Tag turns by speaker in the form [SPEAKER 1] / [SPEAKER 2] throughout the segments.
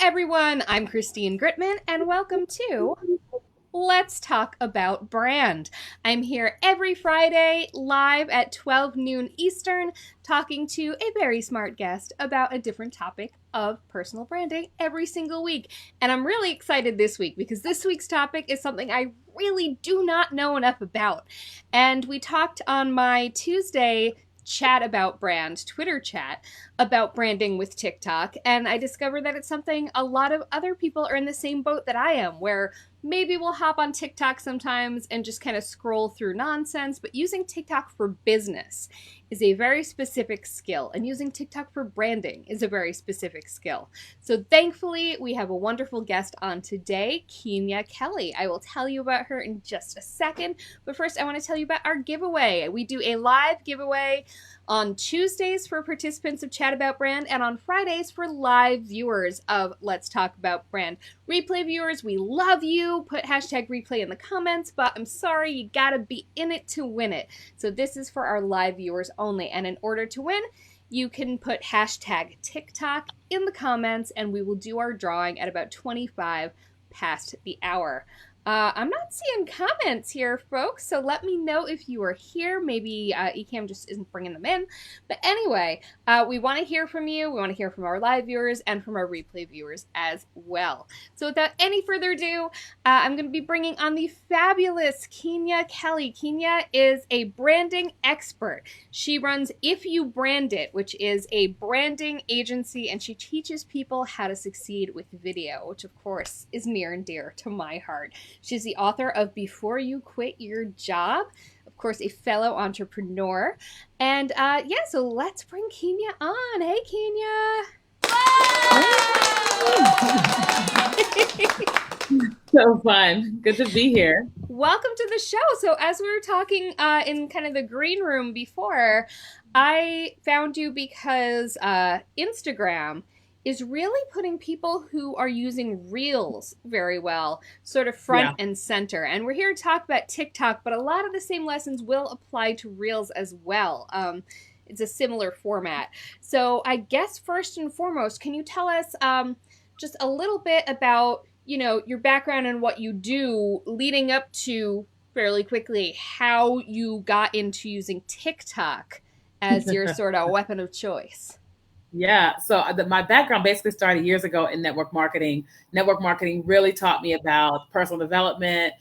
[SPEAKER 1] everyone, I'm Christine Gritmon, and welcome to Let's Talk About Brand. I'm here every Friday live at 12 noon Eastern, talking to a very smart guest about a different topic of personal branding every single week. And I'm really excited this week because this week's topic is something I really do not know enough about. And we talked on my Tuesday chat about brand, Twitter chat, about branding with TikTok. And I discovered that it's something a lot of other people are in the same boat that I am, where maybe we'll hop on TikTok sometimes and just kind of scroll through nonsense, but using TikTok for business is a very specific skill, and using TikTok for branding is a very specific skill. So thankfully, we have a wonderful guest on today, Keenya Kelly. I will tell you about her in just a second, but first I want to tell you about our giveaway. We do a live giveaway on Tuesdays for participants of Chat About Brand, and on Fridays for live viewers of Let's Talk About Brand. Replay viewers, we love you. Put hashtag replay in the comments, but I'm sorry, you gotta be in it to win it. So this is for our live viewers only, and in order to win, you can put hashtag TikTok in the comments, and we will do our drawing at about 25 past the hour. I'm not seeing comments here, folks, so let me know if you are here. Maybe Ecamm just isn't bringing them in. But anyway, we want to hear from you. We want to hear from our live viewers and from our replay viewers as well. So without any further ado, I'm going to be bringing on the fabulous Keenya Kelly. Keenya is a branding expert. She runs If You Brand It, which is a branding agency, and she teaches people how to succeed with video, which of course is near and dear to my heart. She's the author of Before You Quit Your Job, of course, a fellow entrepreneur. And so let's bring Keenya on. Hey, Keenya.
[SPEAKER 2] So fun. Good to be here.
[SPEAKER 1] Welcome to the show. So as we were talking in kind of the green room before, I found you because Instagram is really putting people who are using Reels very well, sort of front and center. And we're here to talk about TikTok, but a lot of the same lessons will apply to Reels as well. It's a similar format. So I guess first and foremost, can you tell us just a little bit about, your background and what you do leading up to, fairly quickly, how you got into using TikTok as your sort of weapon of choice?
[SPEAKER 2] Yeah. So my background basically started years ago in network marketing. Network marketing really taught me about personal development,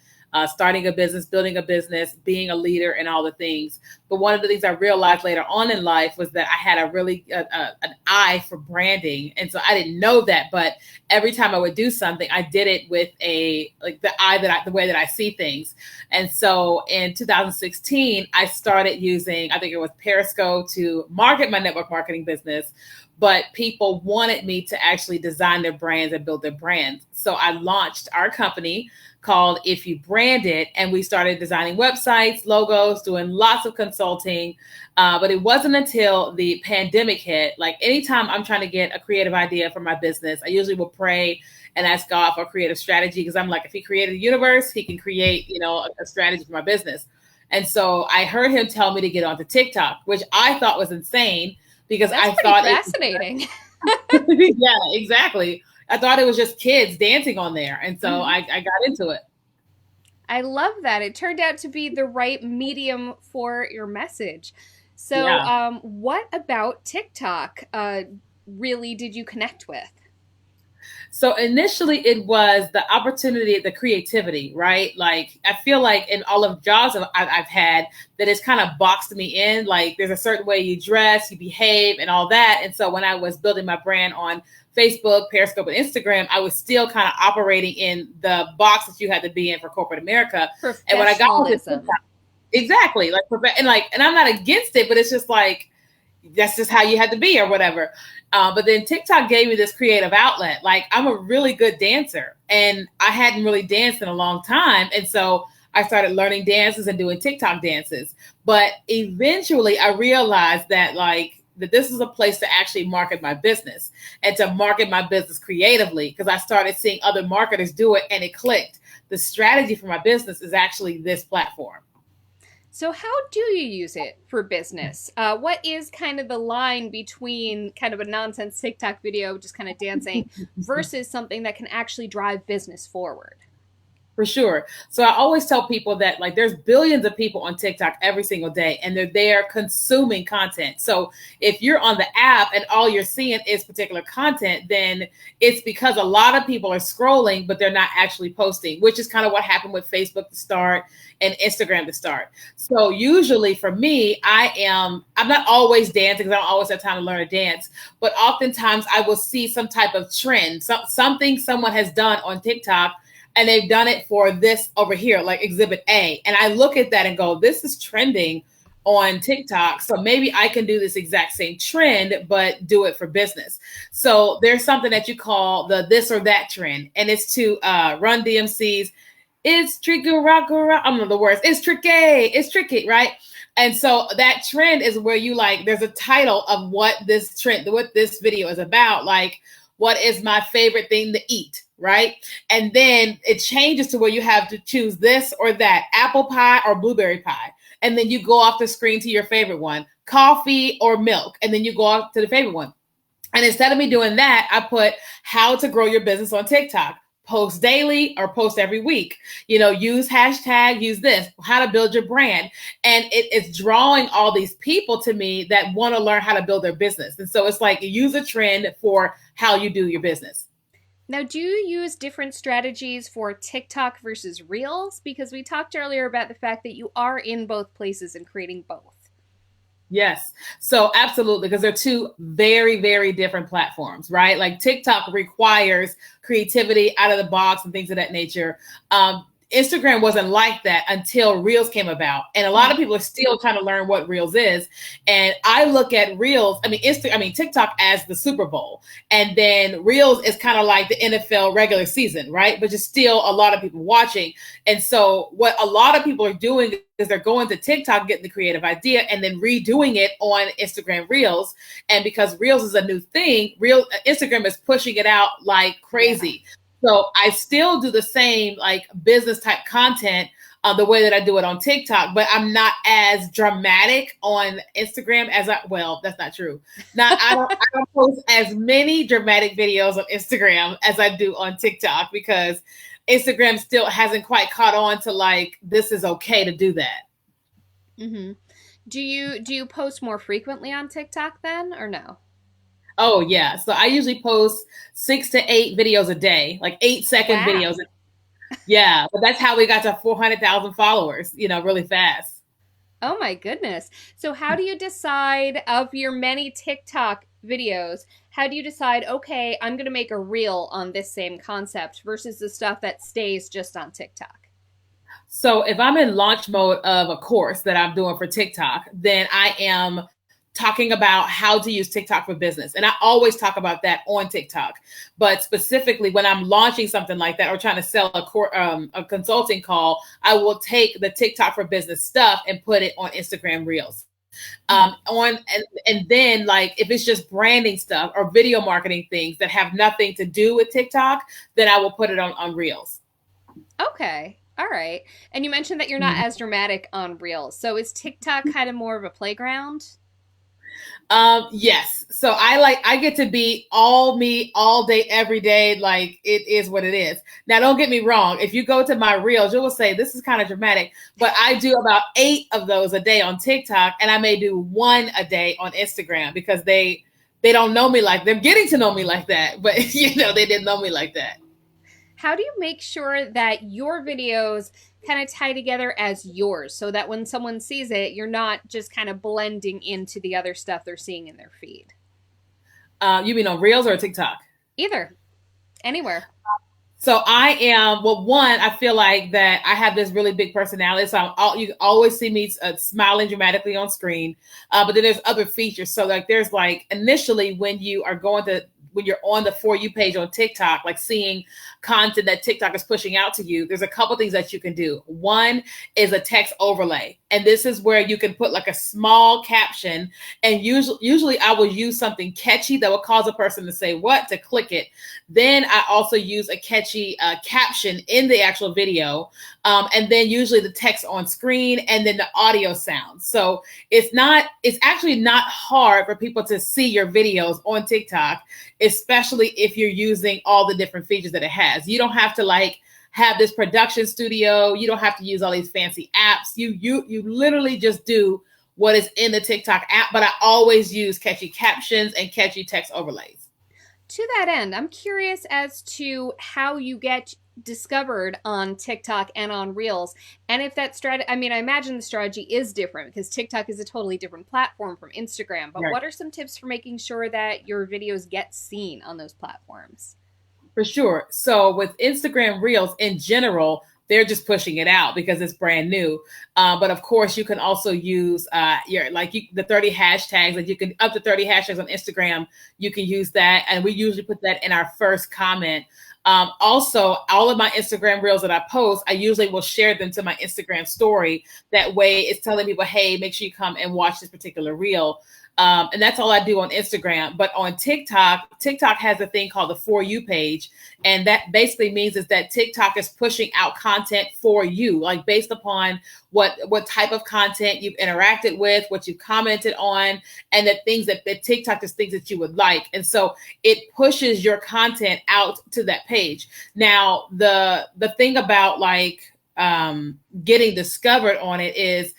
[SPEAKER 2] starting a business, building a business, being a leader, and all the things. But one of the things I realized later on in life was that I had a really an eye for branding, and so I didn't know that. But every time I would do something, I did it with the way that I see things. And so in 2016, I started using, I think it was Periscope, to market my network marketing business. But people wanted me to actually design their brands and build their brands. So I launched our company called If You Brand It, and we started designing websites, logos, doing lots of consulting. But it wasn't until the pandemic hit. Like anytime I'm trying to get a creative idea for my business, I usually will pray and ask God for creative strategy, because I'm like, if he created the universe, he can create, a strategy for my business. And so I heard him tell me to get onto TikTok, which I thought was insane, because
[SPEAKER 1] That's
[SPEAKER 2] I thought
[SPEAKER 1] fascinating.
[SPEAKER 2] Yeah, exactly. I thought it was just kids dancing on there. And so I got into it.
[SPEAKER 1] I love that. It turned out to be the right medium for your message. So what about TikTok really did you connect with?
[SPEAKER 2] So initially it was the opportunity, the creativity, right? Like, I feel like in all of jobs I've had, that it's kind of boxed me in. Like, there's a certain way you dress, you behave, and all that. And so when I was building my brand on Facebook, Periscope, and Instagram, I was still kind of operating in the box that you had to be in for corporate America.
[SPEAKER 1] And when I got into TikTok,
[SPEAKER 2] exactly, and I'm not against it, but it's just like, that's just how you had to be or whatever. But then TikTok gave me this creative outlet. Like, I'm a really good dancer, and I hadn't really danced in a long time. And so I started learning dances and doing TikTok dances. But eventually I realized that this is a place to actually market my business, and to market my business creatively, because I started seeing other marketers do it and it clicked. The strategy for my business is actually this platform.
[SPEAKER 1] So, how do you use it for business? What is kind of the line between kind of a nonsense TikTok video, just kind of dancing, versus something that can actually drive business forward?
[SPEAKER 2] For sure. So I always tell people that like there's billions of people on TikTok every single day and they're there consuming content. So if you're on the app and all you're seeing is particular content, then it's because a lot of people are scrolling, but they're not actually posting, which is kind of what happened with Facebook to start and Instagram to start. So usually for me, I'm not always dancing because I don't always have time to learn to dance, but oftentimes I will see some type of trend, something someone has done on TikTok and they've done it for this over here, like exhibit A. And I look at that and go, this is trending on TikTok. So maybe I can do this exact same trend, but do it for business. So there's something that you call the this or that trend. And it's to Run DMC's, it's tricky, rock, rock. I don't know the words. It's tricky, right? And so that trend is where you like, there's a title of what this video is about. Like, what is my favorite thing to eat? Right. And then it changes to where you have to choose this or that, apple pie or blueberry pie. And then you go off the screen to your favorite one, coffee or milk. And then you go off to the favorite one. And instead of me doing that, I put how to grow your business on TikTok. Post daily or post every week, use hashtag, use this, how to build your brand. And it's drawing all these people to me that want to learn how to build their business. And so it's like use a trend for how you do your business.
[SPEAKER 1] Now, do you use different strategies for TikTok versus Reels? Because we talked earlier about the fact that you are in both places and creating both.
[SPEAKER 2] Yes. So absolutely, because they're two very, very different platforms, right? Like TikTok requires creativity out of the box and things of that nature. Instagram wasn't like that until Reels came about. And a lot of people are still trying to learn what Reels is. And I look at Reels, TikTok as the Super Bowl. And then Reels is kind of like the NFL regular season, right? But just still a lot of people watching. And so what a lot of people are doing is they're going to TikTok, getting the creative idea, and then redoing it on Instagram Reels. And because Reels is a new thing, Instagram is pushing it out like crazy. Yeah. So I still do the same like business type content the way that I do it on TikTok, but I'm not as dramatic on Instagram as that's not true. I don't post as many dramatic videos on Instagram as I do on TikTok because Instagram still hasn't quite caught on to like, this is okay to do that.
[SPEAKER 1] Mm-hmm. Do you post more frequently on TikTok then or no?
[SPEAKER 2] Oh, yeah. So I usually post 6 to 8 videos a day, like 8-second videos. Yeah. But that's how we got to 400,000 followers, really fast.
[SPEAKER 1] Oh, my goodness. So how do you decide of your many TikTok videos, how do you decide, okay, I'm going to make a reel on this same concept versus the stuff that stays just on TikTok?
[SPEAKER 2] So if I'm in launch mode of a course that I'm doing for TikTok, then I am talking about how to use TikTok for business. And I always talk about that on TikTok. But specifically when I'm launching something like that or trying to sell a consulting call, I will take the TikTok for business stuff and put it on Instagram Reels. And then like if it's just branding stuff or video marketing things that have nothing to do with TikTok, then I will put it on Reels.
[SPEAKER 1] Okay. All right. And you mentioned that you're not as dramatic on Reels. So is TikTok kind of more of a playground?
[SPEAKER 2] Yes. So I get to be all me all day, every day. Like it is what it is. Now, don't get me wrong. If you go to my Reels, you will say this is kind of dramatic, but I do about 8 of those a day on TikTok, and I may do 1 a day on Instagram because they don't know me like they're getting to know me like that, but they didn't know me like that.
[SPEAKER 1] How do you make sure that your videos kind of tie together as yours so that when someone sees it, you're not just kind of blending into the other stuff they're seeing in their feed?
[SPEAKER 2] You mean on Reels or TikTok?
[SPEAKER 1] Either. Anywhere.
[SPEAKER 2] So I feel like that I have this really big personality. So you always see me smiling dramatically on screen. But then there's other features. So like there's like initially when you are going to when you're on the For You page on TikTok, like seeing content that TikTok is pushing out to you, there's a couple things that you can do. One is a text overlay. And this is where you can put like a small caption. And usually I will use something catchy that will cause a person to say what, to click it. Then I also use a catchy caption in the actual video. And then usually the text on screen and then the audio sound. So it's actually not hard for people to see your videos on TikTok, especially if you're using all the different features that it has. You don't have to like have this production studio. You don't have to use all these fancy apps. You literally just do what is in the TikTok app, but I always use catchy captions and catchy text overlays.
[SPEAKER 1] To that end, I'm curious as to how you get discovered on TikTok and on Reels, and if that strategy, I mean, I imagine the strategy is different because TikTok is a totally different platform from Instagram, but
[SPEAKER 2] Right.
[SPEAKER 1] What are some tips for making sure that your videos get seen on those platforms?
[SPEAKER 2] For sure. So with Instagram Reels in general, they're just pushing it out because it's brand new. But of course, you can also use the 30 hashtags. Like you can up to 30 hashtags on Instagram. You can use that, and we usually put that in our first comment. Also, all of my Instagram Reels that I post, I usually will share them to my Instagram story. That way, it's telling people, "Hey, make sure you come and watch this particular reel." And that's all I do on Instagram. But on TikTok has a thing called the For You page. And that basically means is that TikTok is pushing out content for you, like based upon what type of content you've interacted with, what you've commented on, and the things that TikTok just thinks that you would like. And so it pushes your content out to that page. Now, the thing about getting discovered on it is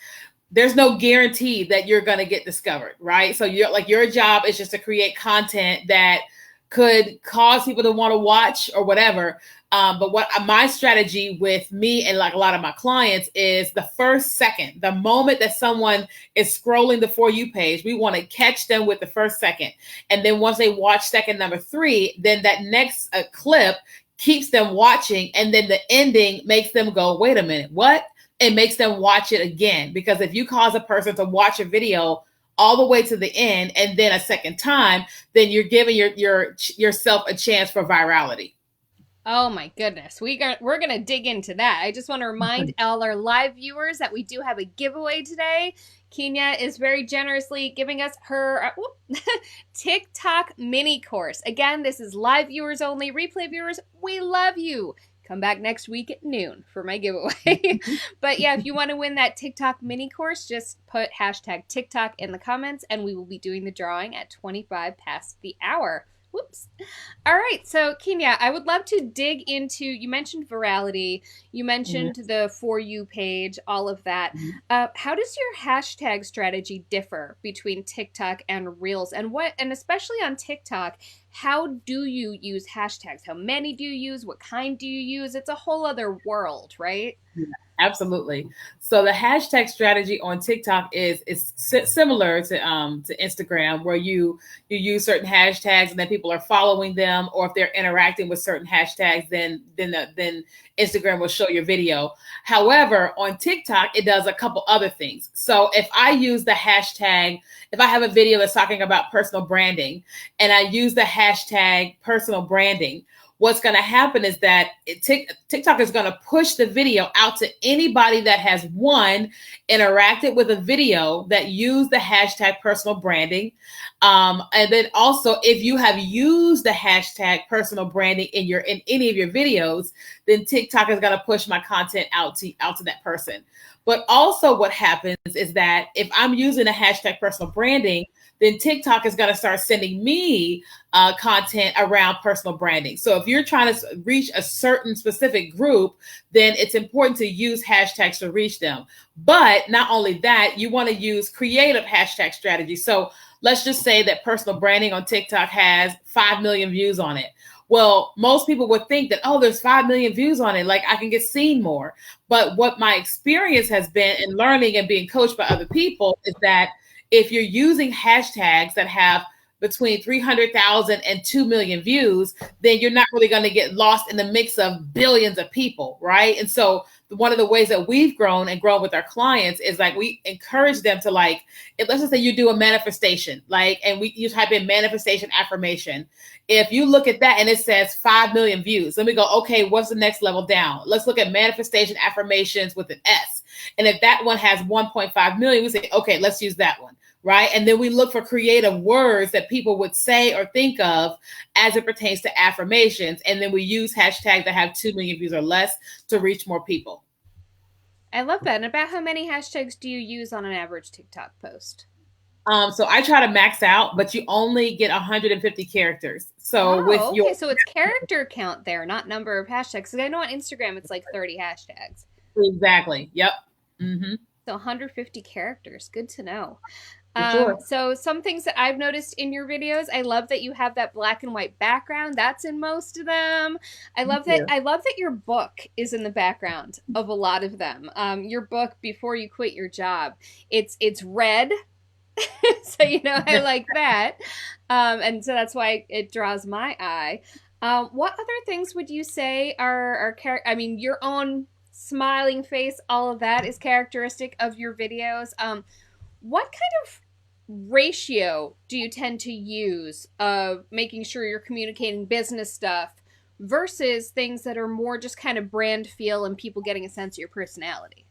[SPEAKER 2] there's no guarantee that you're going to get discovered, right? So your job is just to create content that could cause people to want to watch or whatever. But what my strategy with me and like a lot of my clients is the first second, the moment that someone is scrolling the For You page, we want to catch them with the first second. And then once they watch second number 3, then that next clip keeps them watching. And then the ending makes them go, wait a minute, what? It makes them watch it again. Because if you cause a person to watch a video all the way to the end and then a second time, then you're giving yourself a chance for virality.
[SPEAKER 1] Oh my goodness. We're going to dig into that. I just want to remind all our live viewers that we do have a giveaway today. Keenya is very generously giving us her TikTok mini course. Again, this is live viewers only. Replay viewers, we love you. Come back next week at noon for my giveaway. But yeah, if you want to win that TikTok mini course, just put hashtag TikTok in the comments and we will be doing the drawing at 25 past the hour. Whoops. All right. So, Keenya, I would love to dig into, you mentioned virality, you mentioned the For You page, all of that. How does your hashtag strategy differ between TikTok and Reels? And especially on TikTok, how do you use hashtags? How many do you use? What kind do you use? It's a whole other world, right?
[SPEAKER 2] Yeah, absolutely. So the hashtag strategy on TikTok is similar to Instagram, where you use certain hashtags and then people are following them, or if they're interacting with certain hashtags, then Instagram will show your video. However, on TikTok, it does a couple other things. So if I use the hashtag, if I have a video that's talking about personal branding and I use the hashtag personal branding, what's going to happen is that TikTok is going to push the video out to anybody that has interacted with a video that used the hashtag personal branding. And then also, if you have used the hashtag personal branding in any of your videos, then TikTok is going to push my content out to that person. But also what happens is that if I'm using the hashtag personal branding, then TikTok is going to start sending me content around personal branding. So if you're trying to reach a certain specific group, then it's important to use hashtags to reach them. But not only that, you want to use creative hashtag strategies. So let's just say that personal branding on TikTok has 5 million views on it. Well, most people would think that, oh, there's 5 million views on it, like I can get seen more. But what my experience has been in learning and being coached by other people is that if you're using hashtags that have between 300,000 and 2 million views, then you're not really going to get lost in the mix of billions of people, right? And so one of the ways that we've grown and grown with our clients is like we encourage them to like, let's just say you do a manifestation, like, and you type in manifestation affirmation. If you look at that and it says 5 million views, then we go, okay, what's the next level down? Let's look at manifestation affirmations with an S. And if that one has 1.5 million, we say, okay, let's use that one. Right. And then we look for creative words that people would say or think of as it pertains to affirmations. And then we use hashtags that have 2 million views or less to reach more people.
[SPEAKER 1] I love that. And about how many hashtags do you use on an average TikTok post?
[SPEAKER 2] So I try to max out, but you only get 150 characters. So with
[SPEAKER 1] Oh,
[SPEAKER 2] your
[SPEAKER 1] okay. So it's character count there, not number of hashtags. Because I know on Instagram it's like 30 hashtags.
[SPEAKER 2] exactly. Yep. Mm-hmm.
[SPEAKER 1] So 150 characters. Good to know.
[SPEAKER 2] For sure.
[SPEAKER 1] So some things that I've noticed in your videos, I love that you have that black and white background. That's in most of them. I love that. I love that your book is in the background of a lot of them. Your book, Before You Quit Your Job, it's red. So you know I like that, and so that's why it draws my eye. What other things would you say are I mean, your own smiling face, all of that is characteristic of your videos. What kind of ratio do you tend to use of making sure you're communicating business stuff versus things that are more just kind of brand feel and people getting a sense of your personality?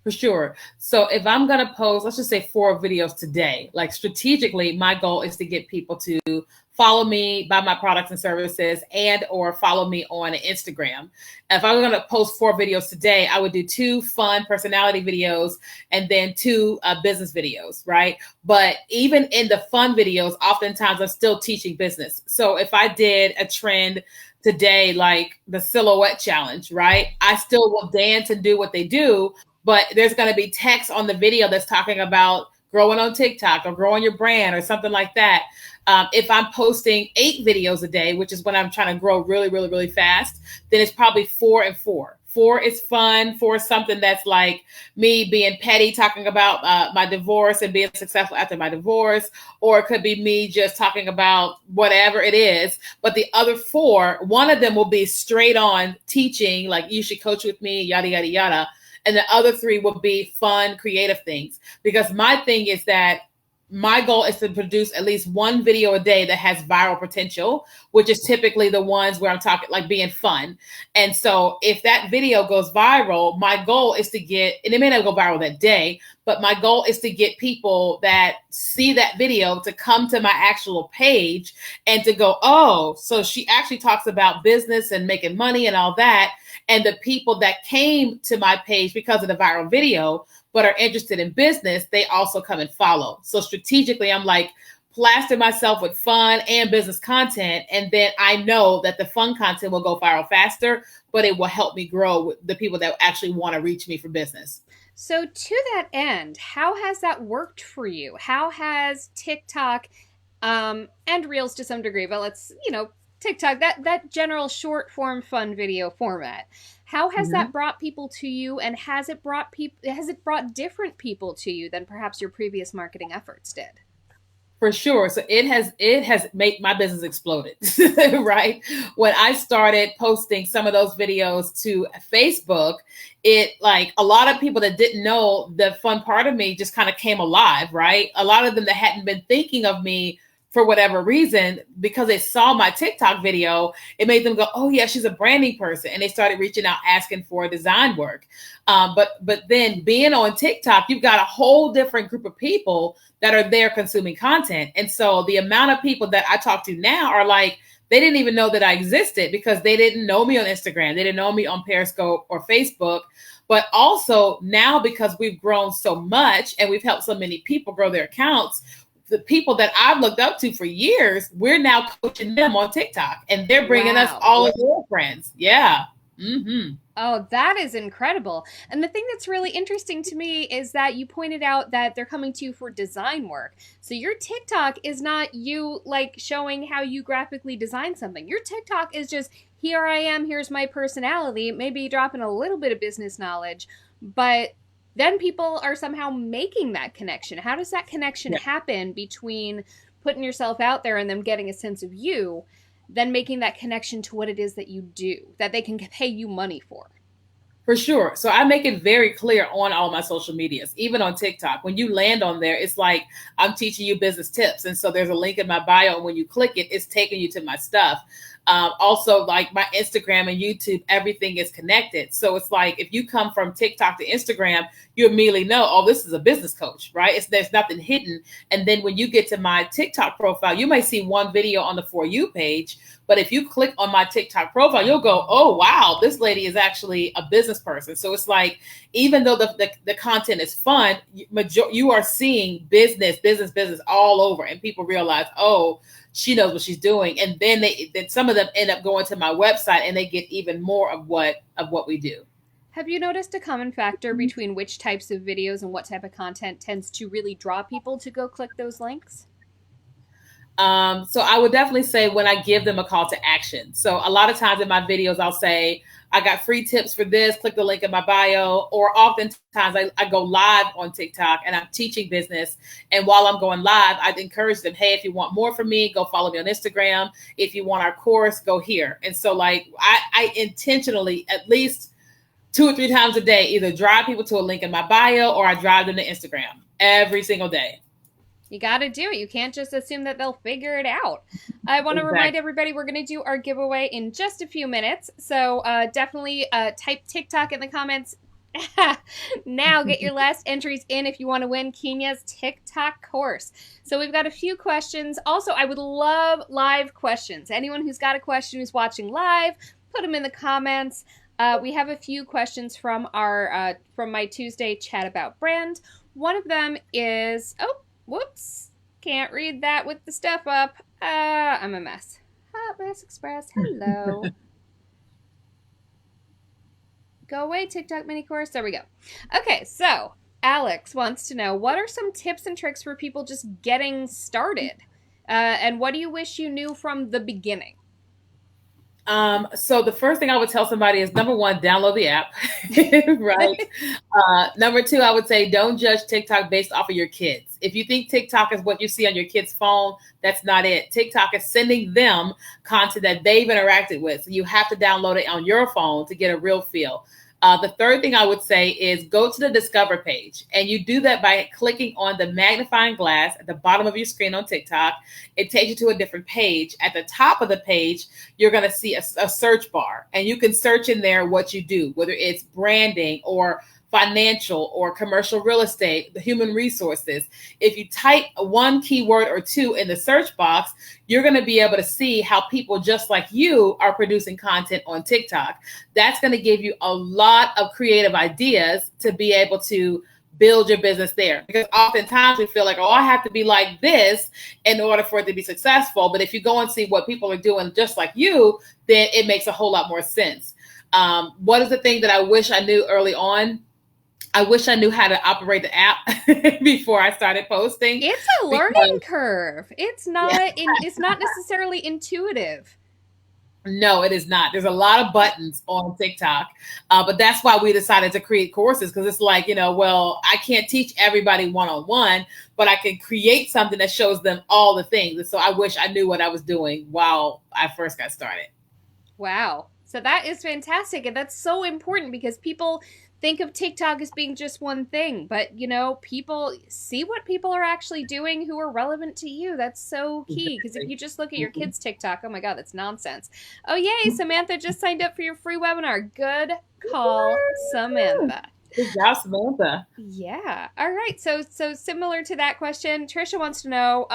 [SPEAKER 2] For sure. So if I'm going to post, let's just say 4 videos today, like strategically, my goal is to get people to follow me, buy my products and services, and or follow me on Instagram. If I'm going to post 4 videos today, I would do 2 fun personality videos and then 2 business videos, right? But even in the fun videos, oftentimes I'm still teaching business. So if I did a trend today, like the silhouette challenge, right? I still will dance and do what they do, but there's going to be text on the video that's talking about growing on TikTok or growing your brand or something like that. If I'm posting 8 videos a day, which is when I'm trying to grow really, really, really fast, then it's probably 4 and 4. 4 is fun. 4 is something that's like me being petty, talking about my divorce and being successful after my divorce. Or it could be me just talking about whatever it is. But the other 4, one of them will be straight on teaching, like you should coach with me, yada, yada, yada. And the other 3 will be fun, creative things. Because my thing is that my goal is to produce at least 1 video a day that has viral potential, which is typically the ones where I'm talking like being fun. And so if that video goes viral, my goal is to get, and it may not go viral that day, but my goal is to get people that see that video to come to my actual page and to go, oh, so she actually talks about business and making money and all that. And the people that came to my page because of the viral video, but are interested in business, they also come and follow. So strategically, I'm like plaster myself with fun and business content. And then I know that the fun content will go viral faster, but it will help me grow with the people that actually want to reach me for business.
[SPEAKER 1] So to that end, how has that worked for you? How has TikTok and Reels to some degree, but let's, TikTok, that general short form fun video format. How has that brought people to you, and has it brought different people to you than perhaps your previous marketing efforts did?
[SPEAKER 2] For sure. So it has made my business exploded, right? When I started posting some of those videos to Facebook, it like a lot of people that didn't know the fun part of me just kind of came alive, right? A lot of them that hadn't been thinking of me for whatever reason, because they saw my TikTok video, it made them go, oh yeah, she's a branding person. And they started reaching out, asking for design work. But then being on TikTok, you've got a whole different group of people that are there consuming content. And so the amount of people that I talk to now are like, they didn't even know that I existed because they didn't know me on Instagram. They didn't know me on Periscope or Facebook. But also now, because we've grown so much and we've helped so many people grow their accounts, the people that I've looked up to for years, we're now coaching them on TikTok, and they're bringing us all of their friends. Yeah. Mm-hmm.
[SPEAKER 1] Oh, that is incredible. And the thing that's really interesting to me is that you pointed out that they're coming to you for design work. So your TikTok is not you like showing how you graphically design something. Your TikTok is just, here I am, here's my personality, maybe dropping a little bit of business knowledge, but then people are somehow making that connection. How does that connection happen between putting yourself out there and them getting a sense of you, then making that connection to what it is that you do, that they can pay you money for?
[SPEAKER 2] For sure. So I make it very clear on all my social medias, even on TikTok. When you land on there, it's like I'm teaching you business tips. And so there's a link in my bio. And when you click it, it's taking you to my stuff. Also, like my Instagram and YouTube, everything is connected. So it's like if you come from TikTok to Instagram, you immediately know, oh, this is a business coach, right? There's nothing hidden. And then when you get to my TikTok profile, you might see one video on the For You page. But if you click on my TikTok profile, you'll go, oh, wow, this lady is actually a business person. So it's like, even though the content is fun, you are seeing business all over. And people realize, oh, she knows what she's doing. And then some of them end up going to my website and they get even more of what we do.
[SPEAKER 1] Have you noticed a common factor between which types of videos and what type of content tends to really draw people to go click those links?
[SPEAKER 2] So I would definitely say when I give them a call to action. So a lot of times in my videos, I'll say, I got free tips for this, click the link in my bio. Or oftentimes I go live on TikTok and I'm teaching business. And while I'm going live, I encourage them, hey, if you want more from me, go follow me on Instagram. If you want our course, go here. And so like I intentionally, at least 2 or 3 times a day, either drive people to a link in my bio or I drive them to Instagram every single day.
[SPEAKER 1] You got to do it. You can't just assume that they'll figure it out. I want to remind everybody we're going to do our giveaway in just a few minutes. So definitely type TikTok in the comments now. Get your last entries in if you want to win Keenya's TikTok course. So we've got a few questions. Also, I would love live questions. Anyone who's got a question who's watching live, put them in the comments. We have a few questions from our from my Tuesday chat about brand. One of them is, oh, whoops, can't read that with the stuff up. I'm a mess. Hot Mess Express, hello. Go away, TikTok mini course. There we go. Okay, so Alex wants to know, what are some tips and tricks for people just getting started? And what do you wish you knew from the beginning?
[SPEAKER 2] So the first thing I would tell somebody is, number one, download the app, right? Number two, I would say, don't judge TikTok based off of your kids. If you think TikTok is what you see on your kid's phone, that's not it. TikTok is sending them content that they've interacted with. So you have to download it on your phone to get a real feel. The third thing I would say is go to the Discover page. And you do that by clicking on the magnifying glass at the bottom of your screen on TikTok. It takes you to a different page. At the top of the page, you're going to see a search bar. And you can search in there what you do, whether it's branding or financial or commercial real estate, the human resources. If you type one keyword or two in the search box, you're going to be able to see how people just like you are producing content on TikTok. That's going to give you a lot of creative ideas to be able to build your business there. Because oftentimes we feel like, oh, I have to be like this in order for it to be successful. But if you go and see what people are doing just like you, then it makes a whole lot more sense. What is the thing that I wish I knew early on? I wish I knew how to operate the app before I started posting.
[SPEAKER 1] It's a learning curve. It's not it's not necessarily intuitive.
[SPEAKER 2] No, it is not. There's a lot of buttons on TikTok, but that's why we decided to create courses, because it's like, well, I can't teach everybody one-on-one, but I can create something that shows them all the things. And so I wish I knew what I was doing while I first got started.
[SPEAKER 1] Wow. So that is fantastic. And that's so important, because people think of TikTok as being just one thing, but people see what people are actually doing who are relevant to you. That's so key, because if you just look at your kids' TikTok, oh my God, that's nonsense. Oh yay, Samantha just signed up for your free webinar. Good call, Samantha.
[SPEAKER 2] Good job, Samantha.
[SPEAKER 1] Yeah. All right. So similar to that question, Trisha wants to know,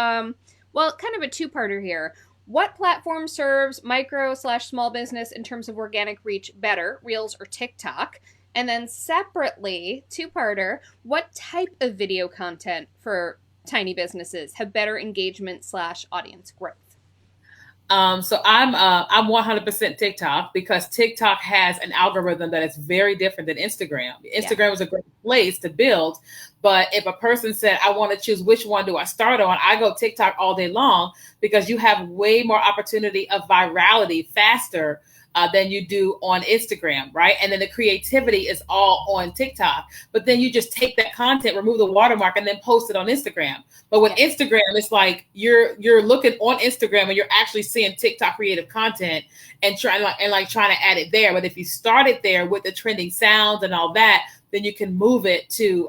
[SPEAKER 1] well, kind of a two-parter here. What platform serves micro/small business in terms of organic reach better, Reels or TikTok? And then separately, two-parter, what type of video content for tiny businesses have better engagement/audience growth?
[SPEAKER 2] So I'm 100% TikTok, because TikTok has an algorithm that is very different than Instagram. Instagram is a great place to build, but if a person said, I want to choose which one do I start on, I go TikTok all day long, because you have way more opportunity of virality faster than you do on Instagram, right? And then the creativity is all on TikTok. But then you just take that content, remove the watermark, and then post it on Instagram. But with Instagram, it's like you're looking on Instagram and you're actually seeing TikTok creative content and trying to add it there. But if you start it there with the trending sounds and all that, then you can move it to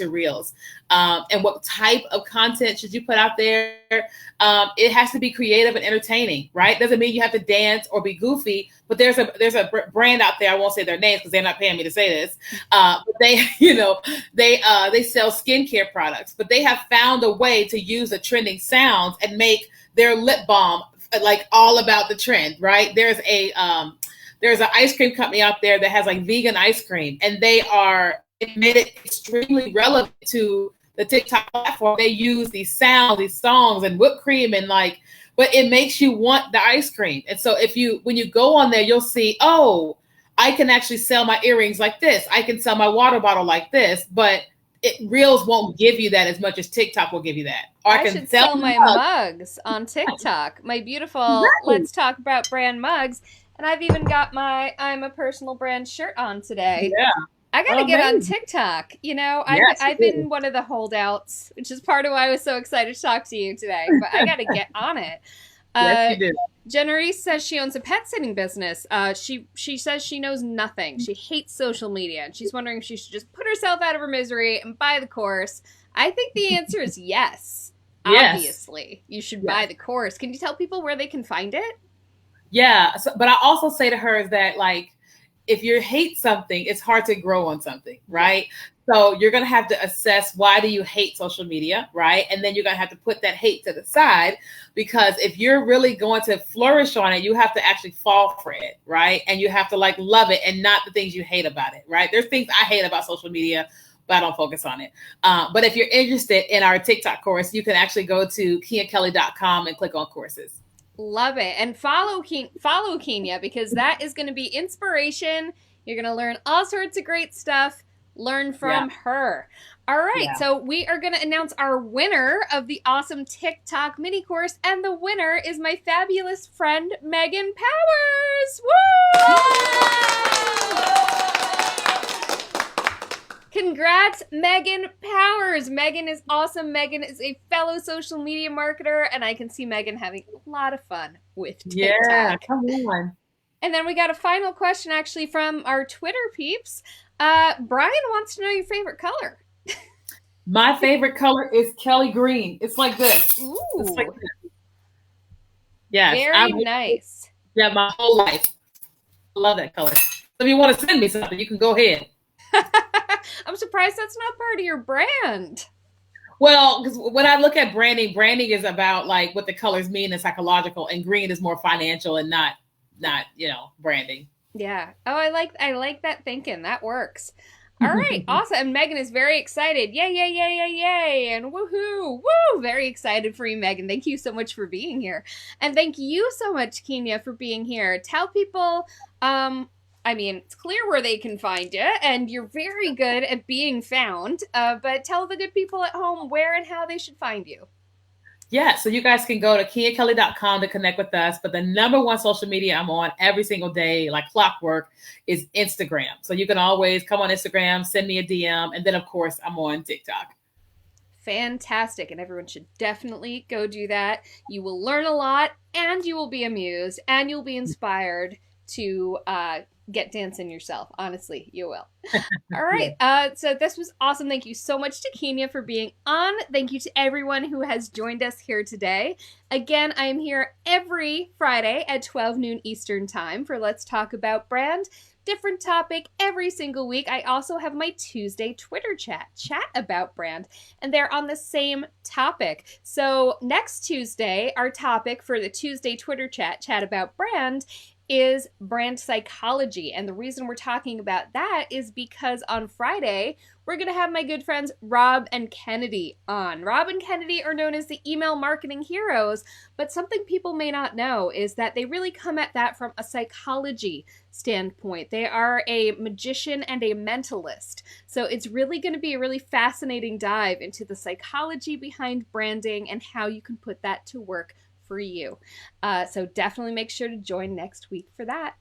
[SPEAKER 2] Reels. And what type of content should you put out there? It has to be creative and entertaining, right? Doesn't mean you have to dance or be goofy, but there's a brand out there. I won't say their names because they're not paying me to say this. But they, they sell skincare products, but they have found a way to use the trending sounds and make their lip balm like all about the trend, right? There's an ice cream company out there that has like vegan ice cream, and it made it extremely relevant to the TikTok platform. They use these sounds, these songs, and whipped cream, and but it makes you want the ice cream. And so when you go on there, you'll see, oh, I can actually sell my earrings like this. I can sell my water bottle like this, but Reels won't give you that as much as TikTok will give you that.
[SPEAKER 1] Or I should sell my mugs on TikTok. My beautiful Let's Talk About Brand mugs. And I've even got my I'm a Personal Brand shirt on today.
[SPEAKER 2] Yeah.
[SPEAKER 1] I got to get on TikTok. I've been one of the holdouts, which is part of why I was so excited to talk to you today. But I got to get on it.
[SPEAKER 2] Yes, you do.
[SPEAKER 1] Jenna says she owns a pet sitting business. She says she knows nothing. She hates social media. And she's wondering if she should just put herself out of her misery and buy the course. I think the answer is yes. Obviously, you should buy the course. Can you tell people where they can find it?
[SPEAKER 2] Yeah, but I also say to her is that if you hate something, it's hard to grow on something, right? So you're going to have to assess, why do you hate social media, right? And then you're going to have to put that hate to the side, because if you're really going to flourish on it, you have to actually fall for it, right? And you have to love it and not the things you hate about it, right? There's things I hate about social media, but I don't focus on it. But if you're interested in our TikTok course, you can actually go to KeenyaKelly.com and click on courses.
[SPEAKER 1] Love it. And follow Keenya, because that is going to be inspiration. You're going to learn all sorts of great stuff. Learn from her. All right. Yeah. So we are going to announce our winner of the awesome TikTok mini course. And the winner is my fabulous friend, Megan Powers. Woo! Congrats, Megan Powers. Megan is awesome. Megan is a fellow social media marketer, and I can see Megan having a lot of fun with TikTok.
[SPEAKER 2] Yeah, come on.
[SPEAKER 1] And then we got a final question actually from our Twitter peeps. Brian wants to know your favorite color.
[SPEAKER 2] My favorite color is Kelly green. It's like this.
[SPEAKER 1] Ooh.
[SPEAKER 2] It's like this. Yes.
[SPEAKER 1] Very nice.
[SPEAKER 2] Yeah, my whole life. I love that color. So if you want to send me something, you can go ahead.
[SPEAKER 1] I'm surprised that's not part of your brand.
[SPEAKER 2] Well, because when I look at branding is about what the colors mean and psychological, and green is more financial and not branding.
[SPEAKER 1] Yeah. Oh, I like that thinking. That works. All right. Awesome. And Megan is very excited. Yay, yay, yay, yay, yay. And woohoo. Woo. Very excited for you, Megan. Thank you so much for being here. And thank you so much, Keenya, for being here. Tell people, it's clear where they can find you, and you're very good at being found, but tell the good people at home where and how they should find you.
[SPEAKER 2] Yeah, so you guys can go to KeenyaKelly.com to connect with us, but the number one social media I'm on every single day, like clockwork, is Instagram. So you can always come on Instagram, send me a DM, and then, of course, I'm on TikTok.
[SPEAKER 1] Fantastic, and everyone should definitely go do that. You will learn a lot, and you will be amused, and you'll be inspired to get dancing yourself. Honestly, you will. All right. So this was awesome. Thank you so much to Keenya for being on. Thank you to everyone who has joined us here today. Again, I am here every Friday at 12 noon Eastern time for Let's Talk About Brand. Different topic every single week. I also have my Tuesday Twitter chat about brand, and they're on the same topic. So next Tuesday, our topic for the Tuesday Twitter chat about brand, is brand psychology. And the reason we're talking about that is because on Friday, we're going to have my good friends Rob and Kennedy on. Rob and Kennedy are known as the email marketing heroes, but something people may not know is that they really come at that from a psychology standpoint. They are a magician and a mentalist. So it's really going to be a really fascinating dive into the psychology behind branding and how you can put that to work for you. So definitely make sure to join next week for that.